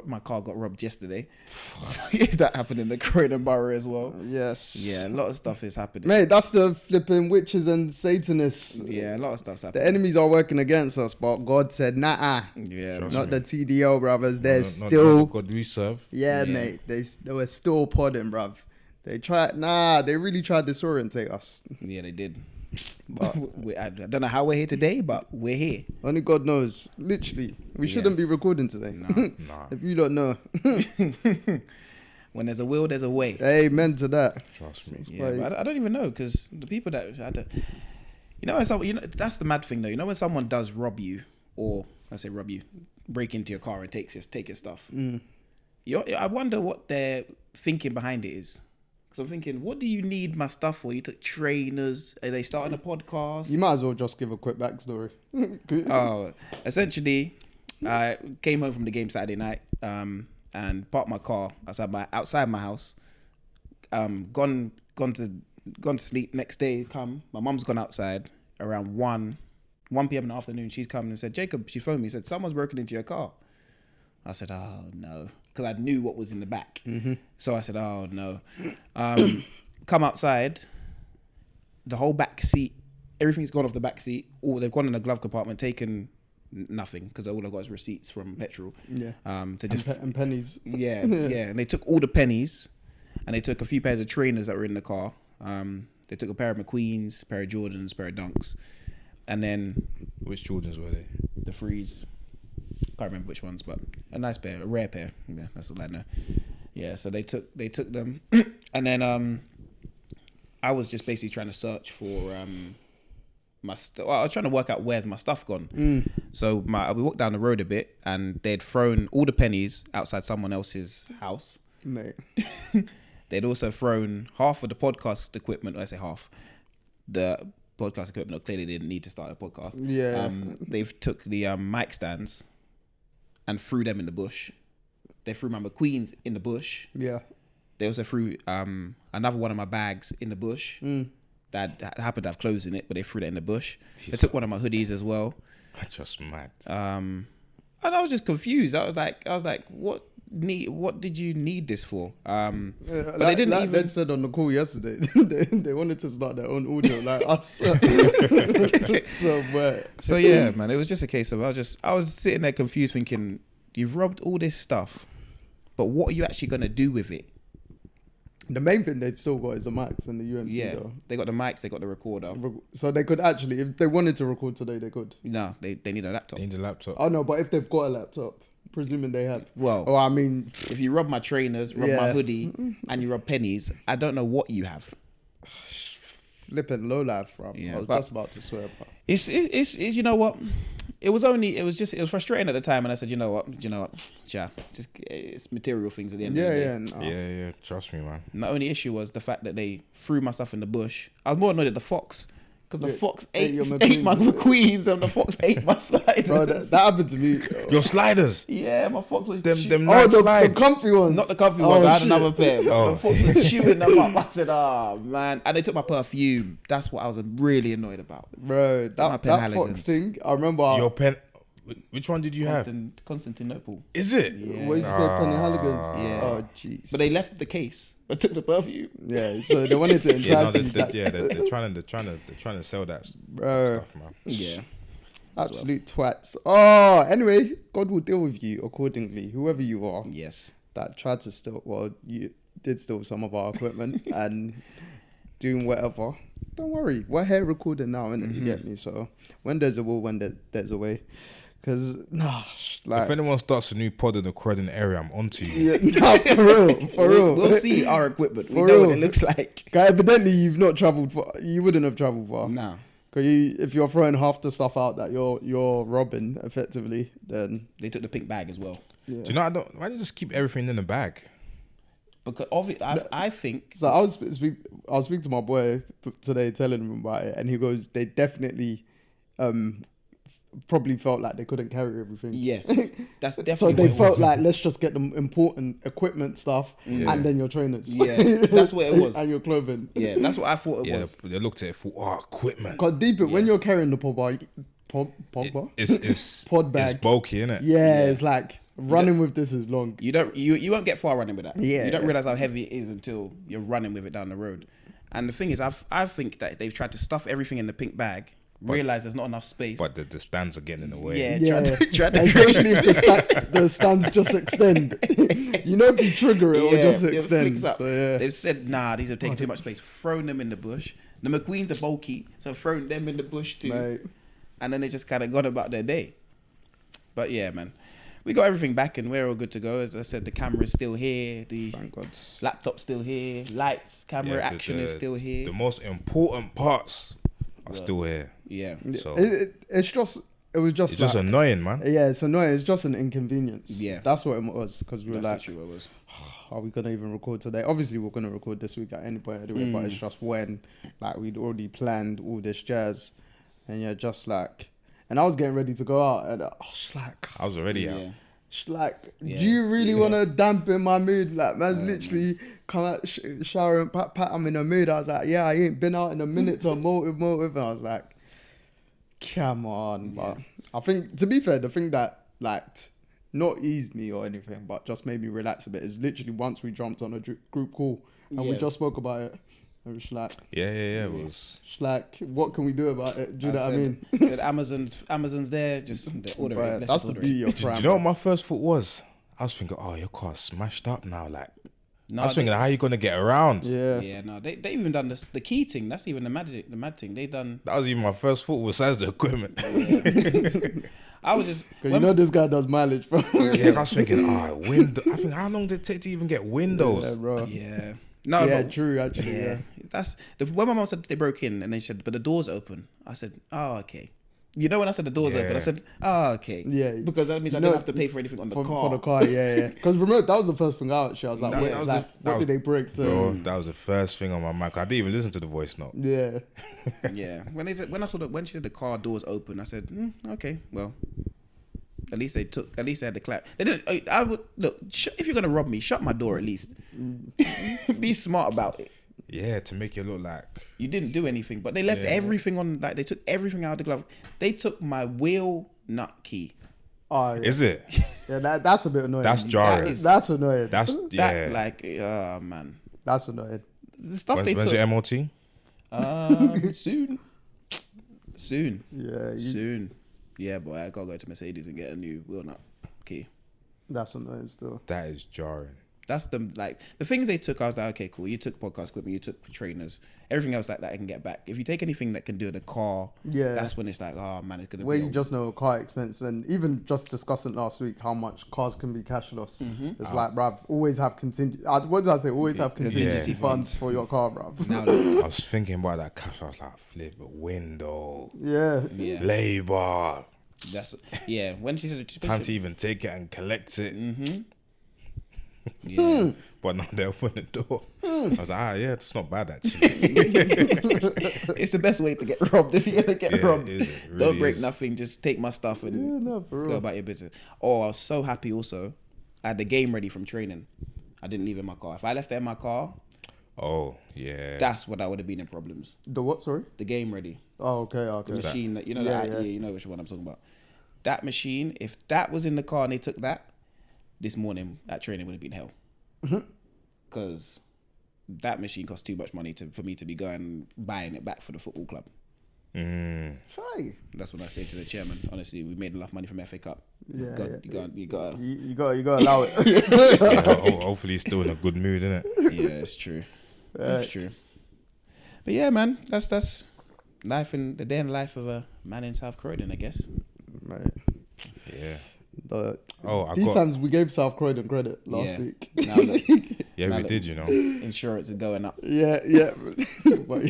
my car got robbed yesterday. So, yeah, that happened in the Croydon borough as well. Yes. Yeah, a lot of stuff is happening. Mate, that's the flipping witches and Satanists. Yeah, a lot of stuff's happening. The enemies are working against us, but God said, nah. Yeah, Not the TDO, brothers. They're Not still... the God we serve. Yeah, mate. They were still podding, bruv. They really tried to disorientate us. Yeah, they did. But I don't know how we're here today, but we're here. only God knows. Literally. We shouldn't be recording today. Nah. If you don't know. When there's a will, there's a way. Amen to that. Trust me. Yeah, but I don't even know, because the people that that's the mad thing though. You know when someone does rob you, or I say rob you, break into your car and take your stuff. I wonder what their thinking behind it is. Because I'm thinking, what do you need my stuff for? You took trainers. Are they starting a podcast? You might as well just give a quick backstory. Essentially, I came home from the game Saturday night and parked my car outside my house. Gone to sleep. Next day, my mum's gone outside around 1 p.m. in the afternoon. She's come and said, Jacob, she phoned me, said, someone's broken into your car. I said, oh no, because I knew what was in the back. So I said, oh no. Come outside, the whole back seat, everything's gone off the back seat. They've gone in the glove compartment, taken nothing, because all I got is receipts from petrol. Yeah. And pennies. Yeah. And they took all the pennies, and they took a few pairs of trainers that were in the car. They took a pair of McQueens, a pair of Jordans, a pair of Dunks, and then Which Jordans were they? the Frees. Can't remember which ones, but a nice pair, a rare pair. Yeah, that's all I know. Yeah, so they took them, and then I was just basically trying to search for my stuff. Well, I was trying to work out where's my stuff gone. So we walked down the road a bit, and they'd thrown all the pennies outside someone else's house. Mate. They'd also thrown half of the podcast equipment. I say half. The podcast equipment clearly didn't need to start a podcast. Yeah. They've took the mic stands and threw them in the bush. They threw my McQueens in the bush. Yeah. They also threw another one of my bags in the bush that happened to have clothes in it, but they threw that in the bush. They took one of my hoodies as well. That's just mad. And I was just confused. I was like, what did you need this for? But they didn't even. They said on the call yesterday, they wanted to start their own audio like us. So yeah, man, it was just a case of I was sitting there confused, thinking, you've robbed all this stuff, but what are you actually gonna do with it? The main thing they've still got is the mics and the UMT. Yeah, though. they got the mics, they got the recorder. So they could actually, if they wanted to record today, they could. No, they need a laptop. They need a laptop. Oh no, but if they've got a laptop, presuming they have. Well, I mean, if you rob my trainers, rob my hoodie, and you rob pennies, I don't know what you have. flipping low life, bro. Yeah, I was but just about to swear, bro. It's you know what? It was frustrating at the time, and I said, you know what, yeah, just it's material things at the end of the day. No. Yeah, trust me, man. And the only issue was the fact that they threw my stuff in the bush. I was more annoyed at the fox. Because the fox ate my McQueens and the fox ate my sliders. Bro, that happened to me. Your sliders. Yeah, my fox was Them the comfy ones. Not the comfy ones. I had shit. another pair. The fox was chewing them up. I said, oh man. And they took my perfume. That's what I was really annoyed about. Bro, that fox thing, I remember. Your pen. Which one did you have? Constantinople. Is it? Yeah. What did you say, Penny Halligan's? Yeah. Oh, jeez. But they left the case. But took the perfume. Yeah, so they wanted to entice you. They're trying to sell that stuff, man. Yeah. Absolute twats. Oh, anyway, God will deal with you accordingly, whoever you are. Yes. That tried to steal, well, you did steal some of our equipment and doing whatever. Don't worry, we're here recording now, innit? You get me? So when there's a will, there's a way. Because, if anyone starts a new pod in the Croydon area, I'm onto you. Yeah, for real. We'll see our equipment. We For know real. what it looks like. Evidently, you've not travelled far. You wouldn't have travelled far. No. Because if you're throwing half the stuff out that you're robbing, effectively, then... They took the pink bag as well. Yeah. Do you know, why don't you just keep everything in the bag? Because obviously, I think... So I was speaking to my boy today, telling him about it, and he goes, they definitely... probably felt like they couldn't carry everything. Yes, that's definitely. So they felt like, let's just get the important equipment stuff and then your trainers. Yeah, that's what it was. And your clothing. Yeah, that's what I thought it was. They looked at it for equipment. Because when you're carrying the pod bag. It's Pod bag. It's bulky, innit? Yeah, it's like Running with this is long. You won't get far running with that. Yeah. You don't realize how heavy it is until you're running with it down the road. And the thing is, I think that they've tried to stuff everything in the pink bag. Realize there's not enough space. But the stands are getting in the way. Yeah. Try to Especially if the stands just extend. You know, if you trigger it, it'll just extend. So, yeah. They've said, nah, these are taking too much space. Thrown them in the bush. The McQueens are bulky, so thrown them in the bush too. Mate. And then they just kind of gone about their day. But yeah, man. We got everything back and we're all good to go. As I said, the camera's still here. The Thank God. laptop's still here. Lights, camera action is still here. The most important parts are still here. Yeah. So It was just it's just annoying, man. Yeah, it's annoying. It's just an inconvenience. Yeah. That's what it was. Because we were That's like, what it was. are we going to even record today? Obviously, we're going to record this week at any point anyway, but it's just when, like, we'd already planned all this jazz. And yeah, just like, and I was getting ready to go out, and I was like, I was already out. Just like, do you really want to dampen my mood? Like, man's literally come out, shower and pat, I'm in a mood. I was like, yeah, I ain't been out in a minute to motive. And I was like, come on. But I think, to be fair, the thing that, like, not eased me or anything, but just made me relax a bit is literally once we jumped on a group call and we just spoke about it. It was like, it was. It's like, what can we do about it? Do you know what I mean? Said Amazon's there, just order But it. that's the beauty of Do Prime. you know what my first thought was? I was thinking, oh, your car's smashed up now. Like, I was thinking, how are you gonna get around? Yeah, no, they even done this, the key thing. That's even the mad thing. They done. That was even my first thought besides the equipment. I was just Because you know this guy does mileage, bro. I was thinking, window. I think, how long did it take to even get windows? Yeah, bro. Yeah. No, Yeah, but, true, actually, yeah. That's when my mom said they broke in and they said, but the door's open. I said, oh, okay. You know, when I said the door's open, I said, oh, okay. Yeah. Because that means I don't have to pay for anything on the car. For the car, yeah. Because remember, that was the first thing out. I was like, what did they break to? Bro, that was the first thing on my mic. I didn't even listen to the voice note. Yeah. Yeah. When she said the car doors open, I said, okay, well. At least they had the clap. They didn't. I would look. If you're gonna rob me, shut my door at least. Be smart about it. Yeah, to make it look like you didn't do anything, but they left everything on. Like they took everything out of the glove. They took my wheel nut key. Oh, yeah. Is it? Yeah, that's a bit annoying. That's jarring. That's annoying. Man. That's annoying. The stuff when's your MOT? Soon. Yeah. Soon. Yeah, boy, I gotta go to Mercedes and get a new wheel nut key. That's annoying still. That is jarring. That's the things they took. I was like, okay, cool. You took podcast equipment, you took trainers, everything else like that I can get back. If you take anything that can do the car, that's when it's like, oh man, it's gonna. Where you just know car expense, and even just discussing last week how much cars can be cashless. It's like, bruv, always have contingency. What did I say? Always have contingency funds for your car, bruv. I was thinking about that cash. I was like, flip a window. Yeah. Labor. That's when she said time to even take it and collect it. Yeah. But now they open the door. I was like, that's not bad actually. It's the best way to get robbed if you're gonna get robbed. Really don't break nothing, just take my stuff and for real. go about your business. Oh, I was so happy also. I had the game ready from training. I didn't leave it in my car. If I left it in my car, that's what I would have been in problems. The what, sorry? The game ready. Oh, okay. The machine that you know which one I'm talking about. That machine, if that was in the car and they took that, this morning that training would have been hell. Because that machine cost too much money for me to be going buying it back for the football club. Try. That's what I say to the chairman. Honestly, we made enough money from FA Cup. You gotta allow it. Hopefully he's still in a good mood, innit? Yeah, it's true. It's true. But yeah, man, that's life in the day in life of a man in South Croydon, I guess. Right. Yeah. These times we gave South Croydon credit last week. Now look, we did, you know. Insurance is going up. Yeah. But